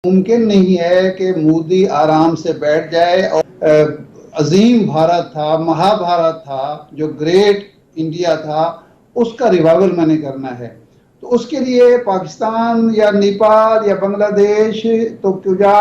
मुमकिन नहीं है कि मोदी आराम से बैठ जाए और अजीम भारत था, महाभारत था, जो ग्रेट इंडिया था, उसका रिवाइवल मैंने करना है। तो उसके लिए पाकिस्तान या नेपाल या बांग्लादेश तो क्या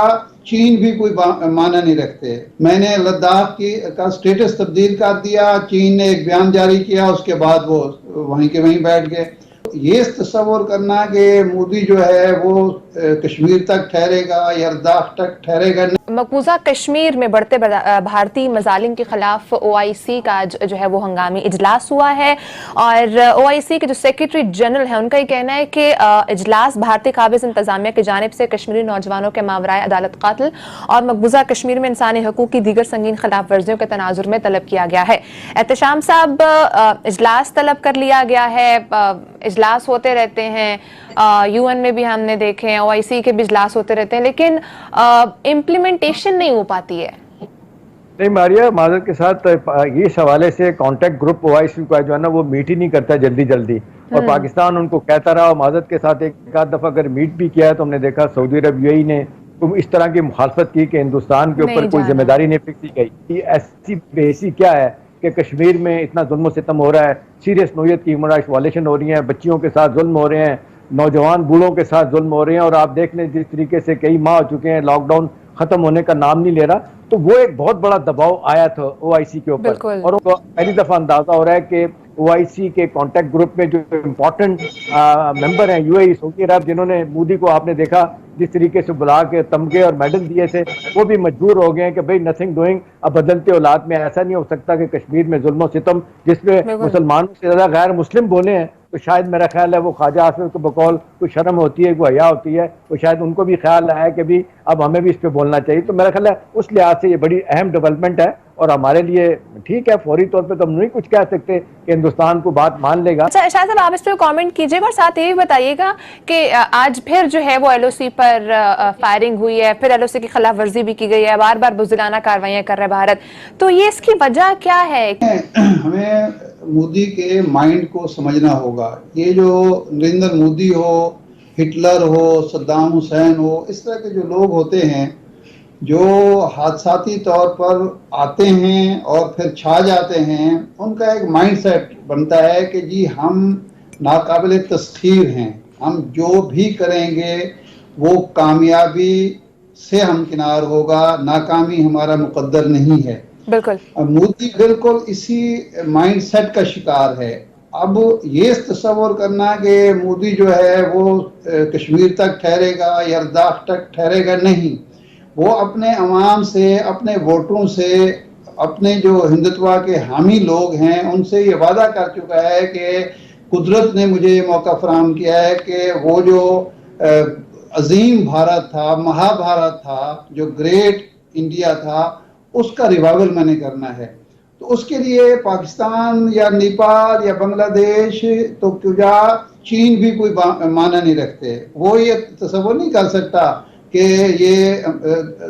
चीन भी कोई माना नहीं रखते। मैंने लद्दाख का स्टेटस तब्दील कर दिया, चीन ने एक बयान जारी किया, उसके बाद वो वहीं के वहीं बैठ गए। ये तस्वर करना कि मोदी जो है वो कश्मीर तक ठहरेगा या लद्दाख तक ठहरेगा। मकबूजा कश्मीर में बढ़ते भारतीय मजालिम के खिलाफ OIC का जो है वो हंगामी इजलास हुआ है और OIC के जो सेक्रेटरी जनरल हैं उनका ये कहना है कि इजलास भारतीय काबिज इंतजामिया की जानिब से कश्मीरी नौजवानों के मावराए अदालत कत्ल और मकबूजा कश्मीर में इंसानी हकूक की दीगर संगीन खिलाफ वर्जियों के तनाजुर में तलब किया गया है। एहतशाम साहब, इजलास तलब कर लिया गया है, इजलास होते रहते हैं, UN में भी हमने देखे हैं, OIC के भी इजलास होते रहते हैं, लेकिन इम्प्लीमेंटेशन नहीं हो पाती है। नहीं मारिया, माजरत के साथ इस हवाले से कांटेक्ट ग्रुप OIC का जो है ना वो मीट ही नहीं करता जल्दी जल्दी, और पाकिस्तान उनको कहता रहा। और माजरत के साथ एक आध दफ़ा अगर मीट भी किया है तो हमने देखा सऊदी अरब UAE ने इस तरह की मुखालफत की कि हिंदुस्तान के ऊपर कोई जिम्मेदारी नहीं फिक्सी गई। ऐसी बेहसी क्या है कि कश्मीर में इतना जुल्म सितम हो रहा है, सीरियस नोयत की ह्यूमन राइट्स वायलेशन हो रही है, बच्चियों के साथ जुल्म हो रहे हैं, नौजवान बूढ़ों के साथ जुल्म हो रहे हैं, और आप देख लें जिस तरीके से कई माह हो चुके हैं, लॉकडाउन खत्म होने का नाम नहीं ले रहा। तो वो एक बहुत बड़ा दबाव आया था OIC के ऊपर, और उनको पहली दफा अंदाजा हो रहा है कि OIC के कांटेक्ट ग्रुप में जो इम्पोर्टेंट मेंबर हैं UAE, सऊदी अरब, जिन्होंने मोदी को आपने देखा जिस तरीके से बुला के तमगे और मेडल दिए थे, वो भी मजबूर हो गए हैं कि भाई नथिंग डूइंग। अब बदलते औलाद में ऐसा नहीं हो सकता कि कश्मीर में जुल्म सितम जिसमें मुसलमानों से ज्यादा गैर मुस्लिम बोले हैं, तो शायद मेरा ख्याल है वो ख्वाजा आसिफ को बकौल कोई शर्म होती है, कोई हया होती है, तो शायद उनको भी ख्याल आया कि भी अब हमें भी इस पे बोलना चाहिए। तो मेरा ख्याल है उस लिहाज से ये बड़ी अहम डेवलपमेंट है, और हमारे लिए ठीक है। फौरी तौर पे तो हम नहीं कुछ कह सकते कि हिंदुस्तान को बात मान लेगा। अच्छा शाह साहब, आप इस पे कमेंट कीजिएगा और साथ ये भी बताइएगा कि आज फिर जो है वो LOC पर फायरिंग हुई है, फिर LOC की खिलाफ वर्जी भी की गई है, बार बार बुज़दिलाना कार्रवाइयां कर रहा है भारत, तो ये इसकी वजह क्या है? हमें मोदी के माइंड को समझना होगा। ये जो नरेंद्र मोदी हो, हिटलर हो, सद्दाम हुसैन हो, इस तरह के जो लोग होते हैं जो हादसाती तौर पर आते हैं और फिर छा जाते हैं, उनका एक माइंडसेट बनता है कि जी हम नाकाबिल तस्खीर हैं, हम जो भी करेंगे वो कामयाबी से हमकिनार होगा, नाकामी हमारा मुकद्दर नहीं है। बिल्कुल मोदी बिल्कुल इसी माइंडसेट का शिकार है। अब ये तस्वर करना कि मोदी जो है वो कश्मीर तक ठहरेगा या लद्दाख तक ठहरेगा, नहीं। वो अपने अवाम से, अपने वोटरों से, अपने जो हिंदुत्व के हामी लोग हैं उनसे ये वादा कर चुका है कि कुदरत ने मुझे ये मौका फराहम किया है कि वो जो अजीम भारत था, महाभारत था, जो ग्रेट इंडिया था, उसका रिवाइवल मैंने करना है। तो उसके लिए पाकिस्तान या नेपाल या बांग्लादेश तो क्या चीन भी कोई माना नहीं रखते। वो ये तस्वर नहीं कर सकता कि ये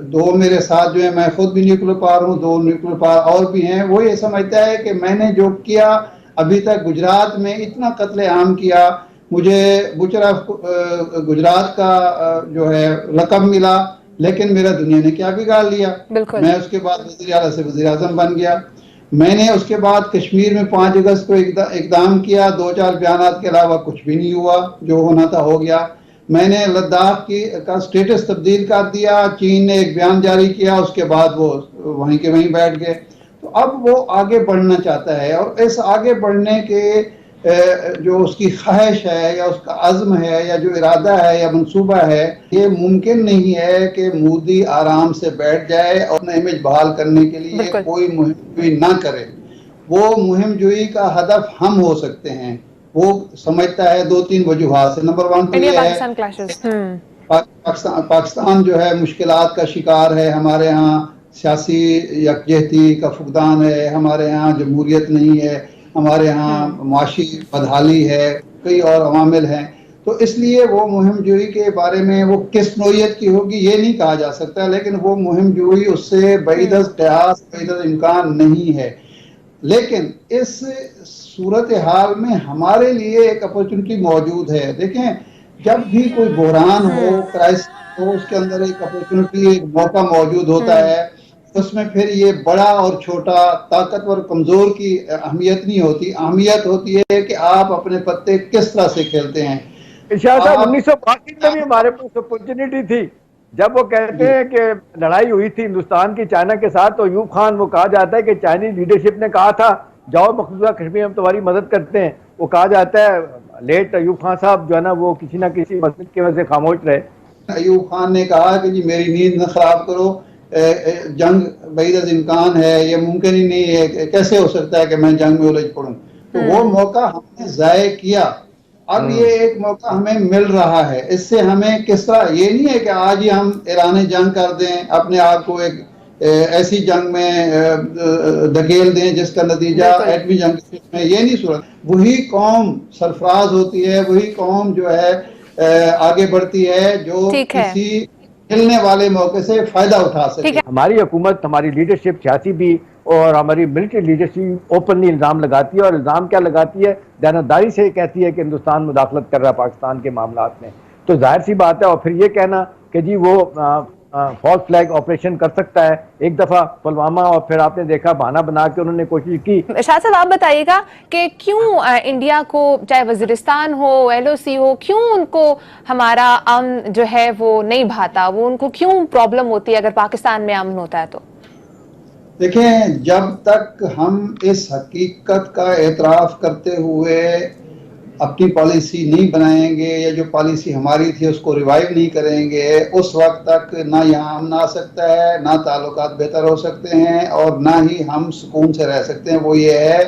दो मेरे साथ जो है, मैं खुद भी न्यूक्लियर पावर हूँ, 2 न्यूक्लियर पावर और भी हैं, वो ये समझता है कि मैंने जो किया अभी तक, गुजरात में इतना कत्लेआम किया, मुझे गुजरात का जो है लक़ब मिला, लेकिन मेरा दुनिया ने क्या बिगाड़ लिया। मैं उसके बाद वज़ीर आला से वज़ीर आज़म बन गया। मैंने उसके बाद कश्मीर में 5 अगस्त को इक़दाम किया, 2-4 बयानात के अलावा कुछ भी नहीं हुआ, जो होना था हो गया। मैंने लद्दाख का स्टेटस तब्दील कर दिया, चीन ने एक बयान जारी किया, उसके बाद वो वहीं के वहीं बैठ गए। तो अब वो आगे बढ़ना चाहता है, और इस आगे बढ़ने के जो उसकी ख्वाहिश है या उसका अज़्म है या जो इरादा है या मंसूबा है, ये मुमकिन नहीं है कि मोदी आराम से बैठ जाए और अपना इमेज बहाल करने के लिए कोई मुहिम जोई ना करे। वो मुहिम जोई का हदफ हम हो सकते हैं। वो समझता है 2-3 वजूहात से। नंबर 1 तो ये है पाकिस्तान जो है मुश्किलात का शिकार है, हमारे यहाँ सियासी यकजहती का फुकदान है, हमारे यहाँ जमहूरियत नहीं है, हमारे यहाँ माशी बदहाली है, कई और अवामिल हैं। तो इसलिए वो मुहिम जोई के बारे में वो किस नोयत की होगी ये नहीं कहा जा सकता, लेकिन वो मुहिम जोई उससे बैदस कयास, बैदस इम्कान नहीं है। लेकिन इस सूरत हाल में हमारे लिए एक अपॉर्चुनिटी मौजूद है। देखें, जब भी कोई बहरान हो, क्राइसिस تو اس کے اندر ایک اپرچونٹی، ایک موقع موجود ہوتا ہے. اس میں پھر یہ بڑا اور چھوٹا، طاقتور کمزور کی اہمیت نہیں ہوتی. اہمیت ہوتی ہے کہ آپ اپنے پتے کس طرح سے کھیلتے ہیں. شاہ صاحب 1962 میں بھی ہمارے پاس اپرچونٹی تھی جب وہ کہتے ہیں کہ لڑائی ہوئی تھی ہندوستان کی چائنا کے ساتھ، تو ایوب خان، وہ کہا جاتا ہے کہ چائنیز لیڈرشپ نے کہا تھا جاؤ مقبوضہ کشمیر ہم تمہاری مدد کرتے ہیں. وہ کہا جاتا ہے لیٹ ایوب خان صاحب جو ہے نا وہ کسی نہ کسی مسئلے کی وجہ سے خاموش رہے. ایوب خان نے کہا کہ جی میری نیند نہ خراب کرو، جنگ بعید از امکان ہے، یہ ممکن ہی نہیں ہے، کیسے ہو سکتا ہے کہ میں جنگ میں الجھ پڑوں. تو وہ موقع ہم نے ضائع کیا. اب یہ ایک موقع ہمیں مل رہا ہے. اس سے ہمیں کس طرح، یہ نہیں ہے کہ آج ہی ہم اعلان جنگ کر دیں، اپنے آپ کو ایک ایسی جنگ میں دھکیل دیں جس کا نتیجہ ایٹمی جنگ میں. یہ نہیں صورت. وہی قوم سرفراز ہوتی ہے، وہی قوم جو ہے آگے بڑھتی ہے جو کسی ملنے والے موقع سے فائدہ اٹھا سکے. ہماری حکومت، ہماری لیڈرشپ سیاسی بھی اور ہماری ملٹری لیڈرشپ اوپنلی الزام لگاتی ہے، اور الزام کیا لگاتی ہے؟ دیانتداری سے کہتی ہے کہ ہندوستان مداخلت کر رہا ہے پاکستان کے معاملات میں. تو ظاہر سی بات ہے. اور پھر یہ کہنا کہ جی وہ فالس فلیگ آپریشن کر سکتا ہے. ایک دفعہ پلوامہ، اور پھر آپ نے دیکھا بہانہ بنا کے انہوں نے کوشش کی. شاہ صاحب آپ بتائیے گا کہ کیوں انڈیا کو، چاہے وزیرستان ہو، ایل او سی ہو، کیوں ان کو ہمارا امن جو ہے وہ نہیں بھاتا؟ وہ ان کو کیوں پرابلم ہوتی ہے اگر پاکستان میں امن ہوتا ہے تو؟ دیکھیں، جب تک ہم اس حقیقت کا اعتراف کرتے ہوئے اپنی پالیسی نہیں بنائیں گے، یا جو پالیسی ہماری تھی اس کو ریوائیو نہیں کریں گے، اس وقت تک نہ یہاں امن آ سکتا ہے، نہ تعلقات بہتر ہو سکتے ہیں، اور نہ ہی ہم سکون سے رہ سکتے ہیں. وہ یہ ہے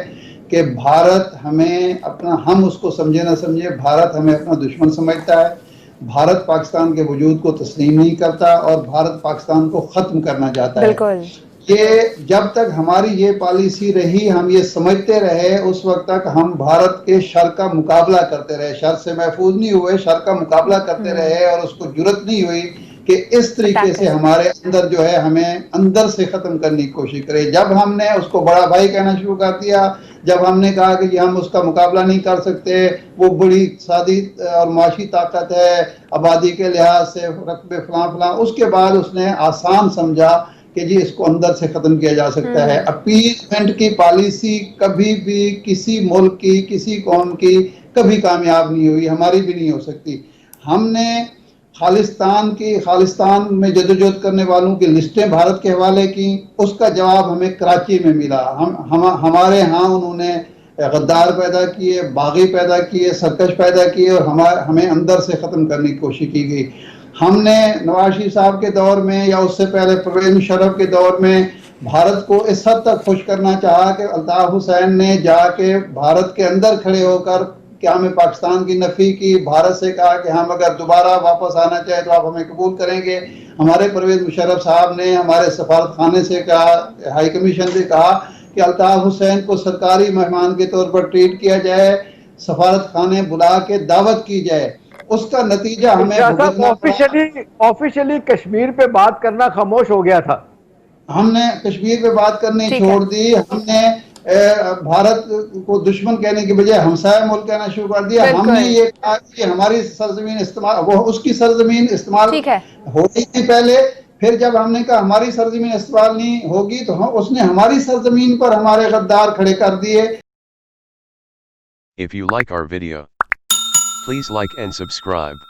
کہ بھارت ہمیں اپنا، ہم اس کو سمجھے نہ سمجھے، بھارت ہمیں اپنا دشمن سمجھتا ہے. بھارت پاکستان کے وجود کو تسلیم نہیں کرتا، اور بھارت پاکستان کو ختم کرنا چاہتا ہے. بالکل. یہ جب تک ہماری یہ پالیسی رہی، ہم یہ سمجھتے رہے، اس وقت تک ہم بھارت کے شر کا مقابلہ کرتے رہے. شر سے محفوظ نہیں ہوئے، شر کا مقابلہ کرتے رہے، اور اس کو جرأت نہیں ہوئی کہ اس طریقے سے ہمارے اندر جو ہے ہمیں اندر سے ختم کرنے کی کوشش کرے. جب ہم نے اس کو بڑا بھائی کہنا شروع کر دیا، جب ہم نے کہا کہ ہم اس کا مقابلہ نہیں کر سکتے، وہ بڑی اقتصادی اور معاشی طاقت ہے، آبادی کے لحاظ سے رقبے فلاں فلاں، اس کے بعد اس نے آسان سمجھا کہ جی اس کو اندر سے ختم کیا جا سکتا ہے. اپیسمنٹ کی پالیسی کبھی بھی کسی ملک کی، کسی قوم کی کبھی کامیاب نہیں ہوئی، ہماری بھی نہیں ہو سکتی. ہم نے خالصتان میں جدوجہد کرنے والوں کی لسٹیں بھارت کے حوالے کی، اس کا جواب ہمیں کراچی میں ملا. ہمارے ہاں انہوں نے غدار پیدا کیے، باغی پیدا کیے، سرکش پیدا کیے، اور ہمیں اندر سے ختم کرنے کی کوشش کی گئی. ہم نے نواز شریف صاحب کے دور میں، یا اس سے پہلے پرویز مشرف کے دور میں، بھارت کو اس حد تک خوش کرنا چاہا کہ الطاف حسین نے جا کے بھارت کے اندر کھڑے ہو کر قیام پاکستان کی نفی کی. بھارت سے کہا کہ ہم اگر دوبارہ واپس آنا چاہیں تو آپ ہمیں قبول کریں گے. ہمارے پرویز مشرف صاحب نے ہمارے سفارت خانے سے کہا، ہائی کمیشن سے کہا کہ الطاف حسین کو سرکاری مہمان کے طور پر ٹریٹ کیا جائے، سفارت خانے بلا کے دعوت کی جائے. اس کا نتیجہ ہمیں آفیشلی کشمیر پہ بات کرنا خاموش ہو گیا تھا. ہم نے کشمیر پہ بات کرنی چھوڑ دی. ہم نے بھارت کو دشمن کہنے کی بجائے ہمسایہ ملک کہنا شروع کر دیا. ہم نے یہ کہا کہ ہماری سرزمین استعمال، وہ اس کی سرزمین استعمال ہو رہی تھی پہلے، پھر جب ہم نے کہا ہماری سرزمین استعمال نہیں ہوگی تو اس نے ہماری سرزمین پر ہمارے غدار کھڑے کر دیے. If you like our video, please like and subscribe.